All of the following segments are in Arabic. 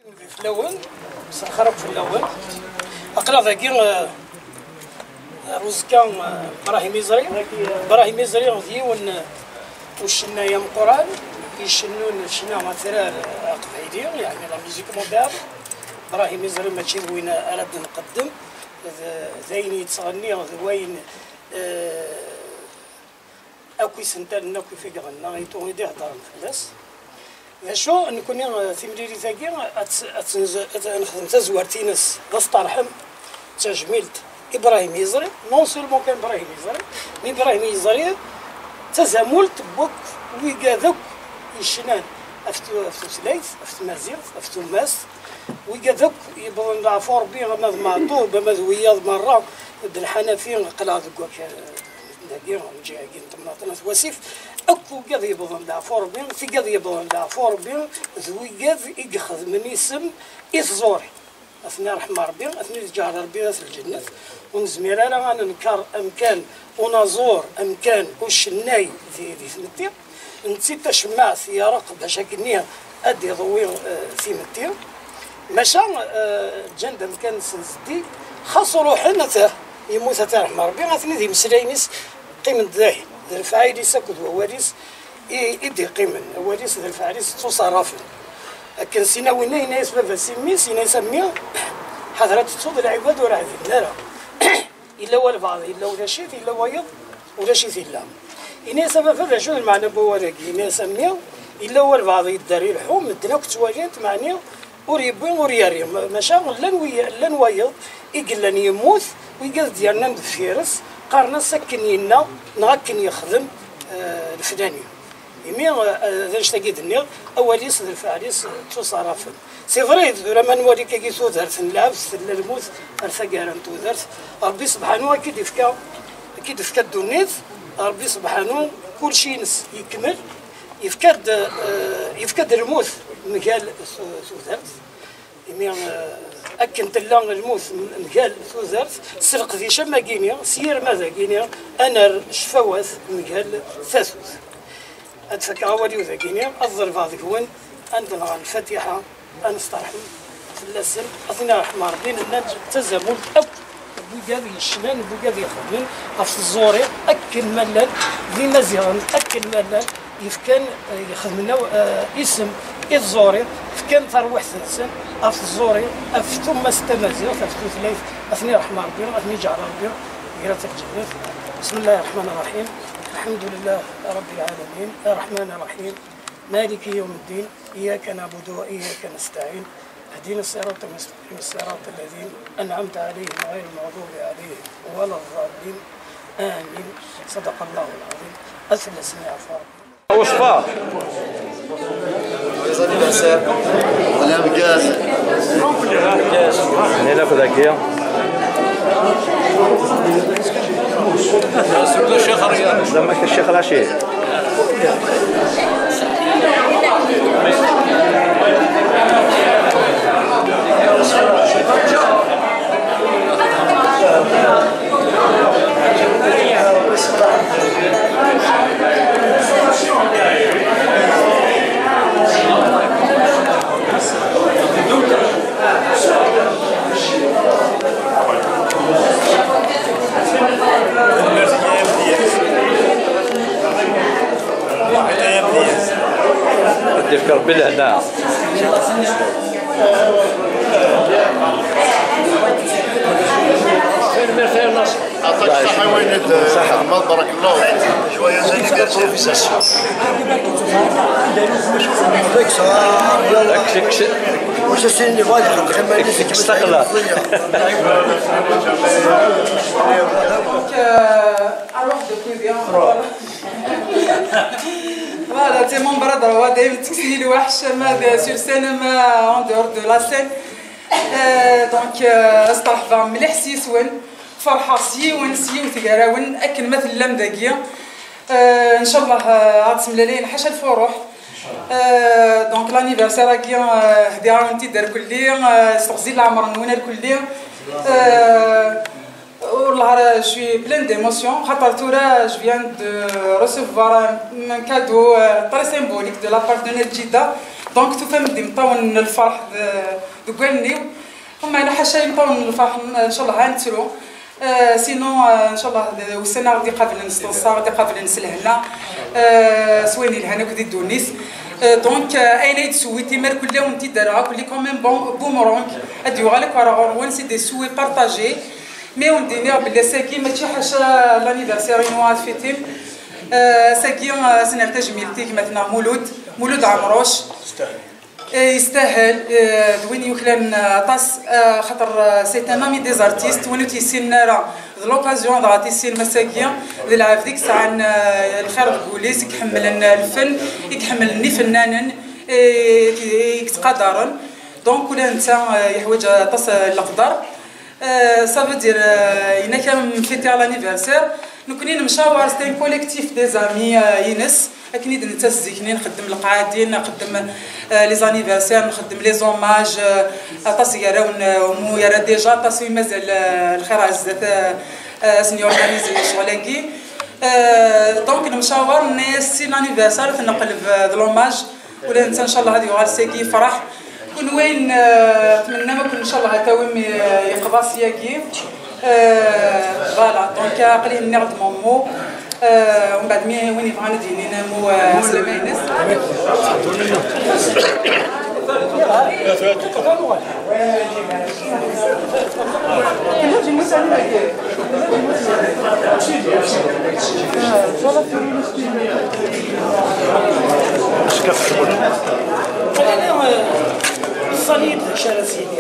في الاول خرج في الاول اقرا ذاكي روز كان ابراهيم يزري غديون والشنايه من القران يشنون الشنا مثلا قبيلي يعني لا ميوزيك مودرن. ابراهيم يزري ماشي وين اراد نقدم زين يتصغني وين اكو سنتان ناكو في غنا يتو يدي هضر الناس شو نكون ثمريري ثاقي نخدم تزوارتينس دسترحم تجميلت ابراهيم يزري نون سولمون كان ابراهيم يزري من ابراهيم يزري تزاملت بوك ويقاذك يشنان افتو سلايث افتو مازيغ افتو ماس ويقاذك يبغون لافور بي غمض معطوب بمذ وياض مره بالحنفي قلا ذكوك داكير نجي طماطم وسيف اكو قضيه يبغون لافور بي في قضيه يبغون لافور بي زويقاذ يخذ من اسم إثزوري اثناء رحمة ربي اثناء جعل ربي في الجنة ونزمير انا غانا نكار امكان ونازور امكان وشناي في ثمتي نسيت تشمع سيارة باش هكنيها ادي ضوي في متي مشى جند امكان سنزدي خاصو روحنا يموت تاع رحمة ربي غاثني ذي مسلاينيس قيمة ذاهي ذا الفعايلي ساكد وواريس يدي قيمة واريس ذا الفعايليس تصرافي لكن سينا وين هنا يسبب سمي سينا يسميه حضرات تصود العباد ولا عذيب لا الا هو البعض الا ولا شيء الا ويض ولا شيء الا هنا سبب هذا شو المعنى بوراكي هنا يسميه الا هو البعض يداري الحوم مدنا كتواليت معنيه وريبوين ورياري ماشا لن ويض يقلن يموت ويقال ديالنا مدفيرس قارنا سكنينا نغكن يخدم الفلاني يمي ذا نشتاقيد النير أوليس ذا الفعليس تصرفا سي فريد لما نوريك كي تودرت نلابس الموت ارثقارا تودرت ربي سبحانه أكيد يفكا الدنيت ربي سبحانه كل شيء نس يكمل يفكد الموت مقال تودرت يمي أكن تلان الموت مقال تودرت سرق ذي شما كينيا سير ماذا كينيا أنا شفوث مقال ثاثوث أتفكر أولي وذاكيني الظرف هذيك وين عندنا الفاتحة أنسترحم في اللسن أثناء رحمة ربي الناس تزامل أب بوكاذي الشنان بوكاذي يخدمون في الزوري أكل ملل ذي مزيان أكل ملل يفكان يخدمنا اسم الزوري فكان تروح ثلاث في الزوري ثم استمازي في ثلاث أثناء رحمة ربي أثناء جعل ربي قرأت الجنة. بسم الله الرحمن الرحيم. الحمد لله رب العالمين الرحمن الرحيم مالك يوم الدين إياك نعبد وإياك نستعين اهدنا الصراط المستقيم الصراط الذين أنعمت عليهم غير المغضوب عليهم ولا الضالين آمين صدق الله العظيم. أثلث عفوا وصفة ولا مقاس هنا في ذاكية لما الشيخ العشير يذكر بالهنا عطاك الصحة وين صحة بارك الله شوية زين قال سيرفيساسيون واش السن اللي فاضي كما اللي استقلال Voilà, c'est mon brother, Wadem Tixil Wahshama sur scène, en dehors de la scène. Donc, استرحب مليح سيسون فرحة سيون وثقراون أكن مثل لم دقيقة. إن شاء الله عاتصم لين حشا الفروح. دونك لانيفرسير كي هدي عاونتي دار كلي استغزي العمر نونا الكلي. والله je suis pleine d'émotions خاطر تورا je viens de recevoir un cadeau très symbolique de la part de Nedjida donc تفهم دي مطون الفرح دقلني وما إلا حاشا مطون الفرح إن شاء الله هانترو سينو ان شاء الله والسنه غادي قابل نستوصى غادي قابل نسلهنا سويني الهنا كدي دونيس دونك اين تسويتي مر كل يوم انت دارها كل كوميم بومرونك اديو غالك ورا وان سي دي سوي بارطاجي مي ونديني بلا ساكي ماشي حاجه لانيفرسير نوات فيتيم ساكي سنه تجميلتي مثلا مولود عمروش يستاهل دوين يوكلان طاس خاطر سي ان امي دي زارتيست وين تيسين راه لوكازيون دا تيسين مساكين ذي العاف ديك الساعه الخير البوليس يحمل الفن يحملني فنانا يتقدرن دونك ولا انت يحوج طاس القدر صافي دير انا كان فيتي على لانيفرسير نكونين مشاور ستين كوليكتيف دي زامي ينس اكيد نتا الزيكنين نخدم القعادين نخدم لي زانيفرسير نخدم لي زوماج طاس يراون يرا ديجا طاس مازال الخير عزت سني اورغانيزي شغلاكي دونك نمشاور الناس سي لانيفرسير تنقلب ذلوماج ولا انت ان شاء الله هذه غير ساكي فرح كون وين نتمنى ما كون ان شاء الله هكاوي يقضى سياكي فوالا دونك قليل النغد مامو ومن بعد وين يبغى نديني نامو سلامة ينس الصليب شارع سيدي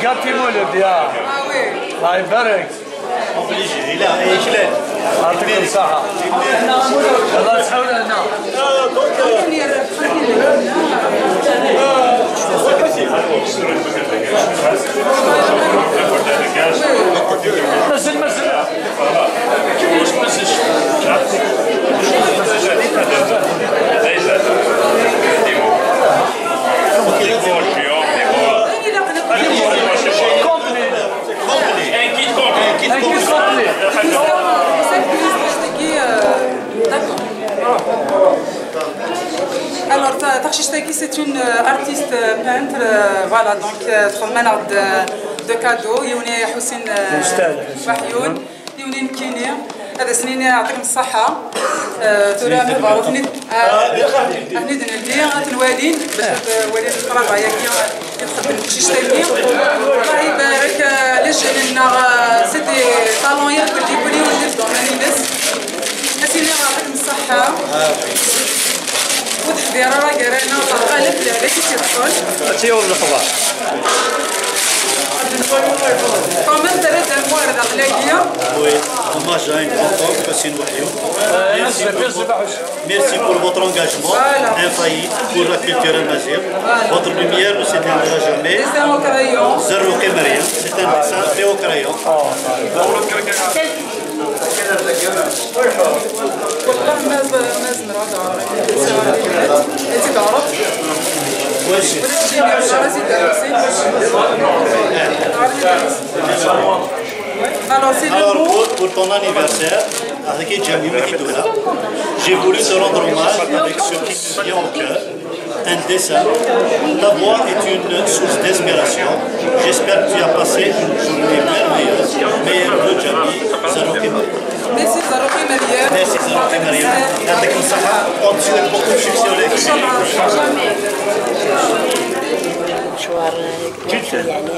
قطي مولد يا الله يبارك لا شلال يعطيكم الصحة الله يسحول لنا مسل مسل Alors, Tarshishtaki, c'est une artiste peintre, voilà, donc تخمنا de cadeaux. يوني حسين وحيون يوني نكيني هذا سنين يعطيكم الصحة. ترى مبارك هني دنيا الوالين باش الوالين القرابة ياكي يخدم تشتاكي الله يبارك لجلنا سيتي طالون يركل يقولي ولي الدومينيس أسيني يعطيكم الصحة. وتحضير راه قرانا وقالت لي عليك تيدخل هاتي هو الخبر كمان 3 موارد أخلاقية Maja, une grande homme, Cassine Wahioub. Merci pour votre engagement infaillible pour la culture amazigh. Votre lumière ne s'éteindra jamais. Dessin au crayon. Zarrouki Mariam, c'est un dessin fait au crayon. والله ما زمرة هذه تعرف Alors pour ton anniversaire, avec Jamie Mekidoula, j'ai voulu te rendre hommage avec ce qui te vient au cœur, un dessin. Ta voix est une source d'inspiration. J'espère que tu as passé une journée merveilleuse. Meilleur vœu, Jamie, Zarrouki Mariam. Merci Zarrouki Mariam. Merci Zarrouki Mariam. يعطيك الصحة. On te souhaite beaucoup de succès au léegi. مشوار يعني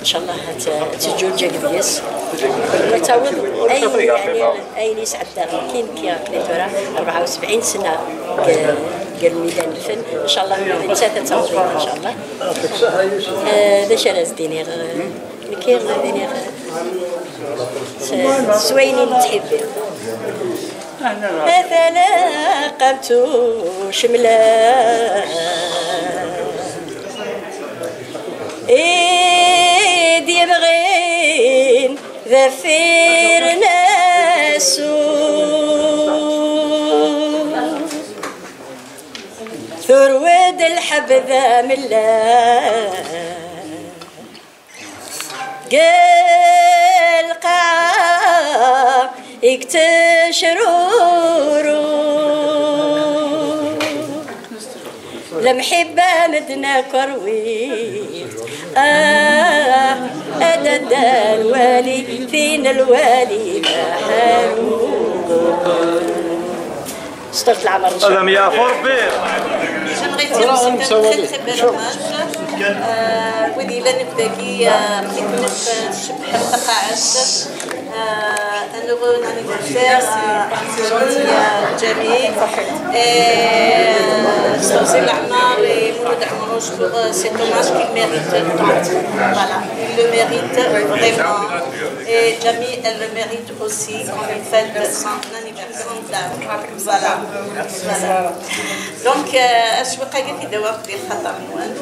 ان شاء الله تجوج كبيس وتعوض اي يعني اي ناس عندها كاين كليتورا 74 سنه قال ميدان الفن ان شاء الله ثلاثه تعوضين ان شاء الله هذا شراز دينير كاين دينير سوينين تحبين مثلا قمت شملا إيدي بغين ذفير ناسو ثرود الحبذا ملا قال قاع يكتشرورو لمحبة مدنا كرويت أدد الوالي فين الوالي ما حالو استغفر العمر إن شاء الله. يا فربي J'aimerais dire que c'est un très très bel hommage. ودي لأنك ذكي كنا شبه تقاعدت un heureux anniversaire à Jamie. Stosé Lahmar et Mouloud Amrouche pour cet hommage qu'il mérite tant. Voilà, il le mérite vraiment. Et Jamie, elle le mérite aussi quand il fête son anniversaire. Voilà. Donc, أشوق حاجة في دواب ديال خطر نوان.